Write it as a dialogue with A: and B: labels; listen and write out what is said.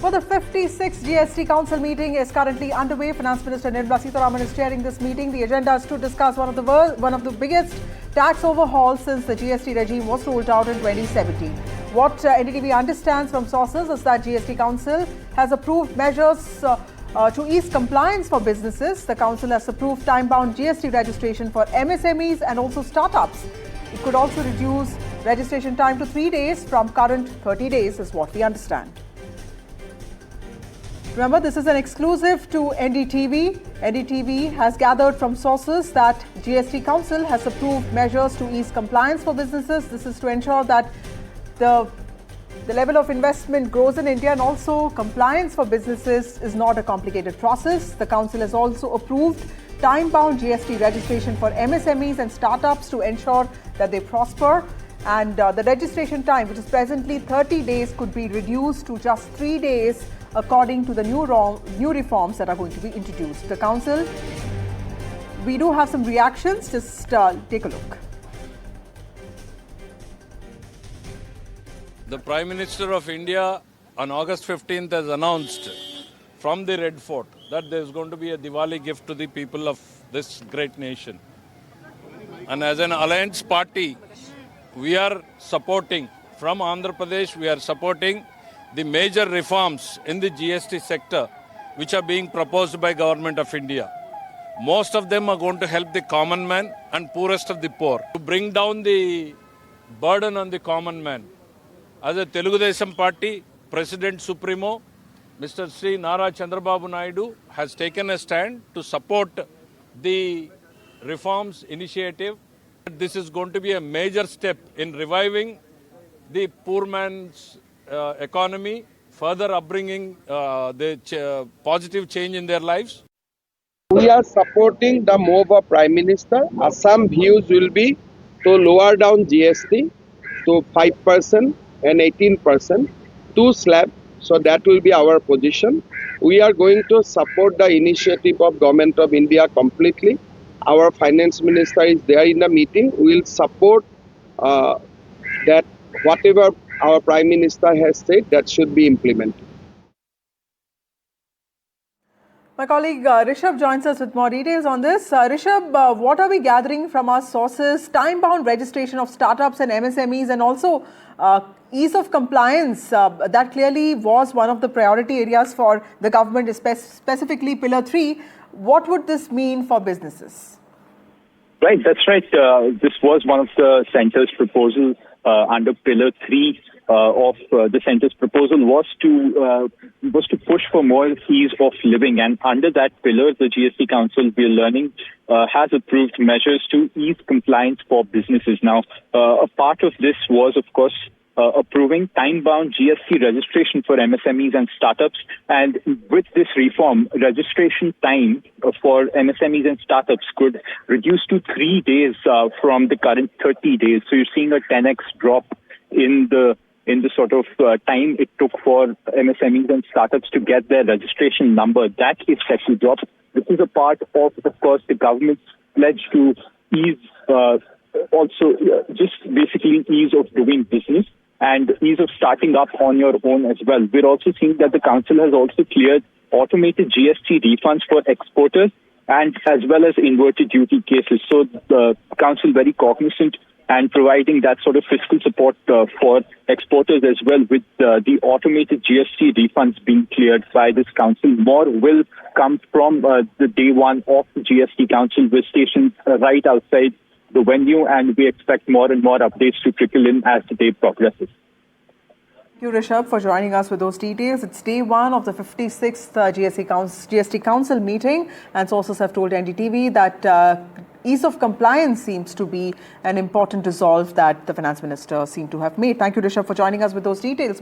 A: Well, the 56th GST Council meeting is currently underway. Finance Minister Nirmala Sitharaman is chairing this meeting. The agenda is to discuss one of the biggest tax overhauls since the GST regime was rolled out in 2017. What NDTV understands from sources is that GST Council has approved measures to ease compliance for businesses. The Council has approved time-bound GST registration for MSMEs and also startups. It could also reduce registration time to 3 days from current 30 days, is what we understand. Remember, this is an exclusive to NDTV. NDTV has gathered from sources that GST Council has approved measures to ease compliance for businesses. This is to ensure that the level of investment grows in India, and also compliance for businesses is not a complicated process. The Council has also approved time-bound GST registration for MSMEs and startups to ensure that they prosper. And the registration time, which is presently 30 days, could be reduced to just 3 days according to the new reforms that are going to be introduced. The Council, we do have some reactions. Just take a look.
B: The Prime Minister of India on August 15th has announced from the Red Fort that there is going to be a Diwali gift to the people of this great nation. And as an alliance party, we are supporting, from Andhra Pradesh, we are supporting the major reforms in the GST sector which are being proposed by Government of India. Most of them are going to help the common man and poorest of the poor, to bring down the burden on the common man. As a Telugu Desam Party, President Supremo, Mr. Sri Nara Chandrababu Naidu has taken a stand to support the reforms initiative. This is going to be a major step in reviving the poor man's economy, further upbringing the positive change in their lives.
C: We are supporting the move of Prime Minister. Some views will be to lower down GST to 5% and 18%, 2 slab. So that will be our position. We are going to support the initiative of Government of India completely. Our Finance Minister is there in the meeting. We will support that whatever our Prime Minister has said, that should be implemented.
A: My colleague Rishabh joins us with more details on this. Rishabh, what are we gathering from our sources? Time-bound registration of startups and MSMEs, and also ease of compliance. That clearly was one of the priority areas for the government, specifically Pillar 3. What would this mean for businesses?
D: Right, that's right. This was one of the centre's proposals under Pillar 3 of the centre's proposal was to push for more ease of living, and under that pillar, the GST Council, we are learning, has approved measures to ease compliance for businesses. Now, a part of this was, of course, approving time-bound GST registration for MSMEs and startups. And with this reform, registration time for MSMEs and startups could reduce to 3 days from the current 30 days. So you're seeing a 10x drop in the sort of time it took for MSMEs and startups to get their registration number. That is set to drop. This is a part of course, the government's pledge to ease, also just basically ease of doing business and ease of starting up on your own as well. We're also seeing that the Council has also cleared automated GST refunds for exporters and as well as inverted duty cases. So the Council very cognizant and providing that sort of fiscal support for exporters as well, with the automated GST refunds being cleared by this Council. More will come from the day one of the GST Council. We're stationed right outside the venue, and we expect more and more updates to trickle in as the day progresses.
A: Thank you, Rishabh, for joining us with those details. It's day one of the 56th GST Council meeting, and sources have told NDTV that ease of compliance seems to be an important resolve that the Finance Minister seemed to have made. Thank you, Rishabh, for joining us with those details.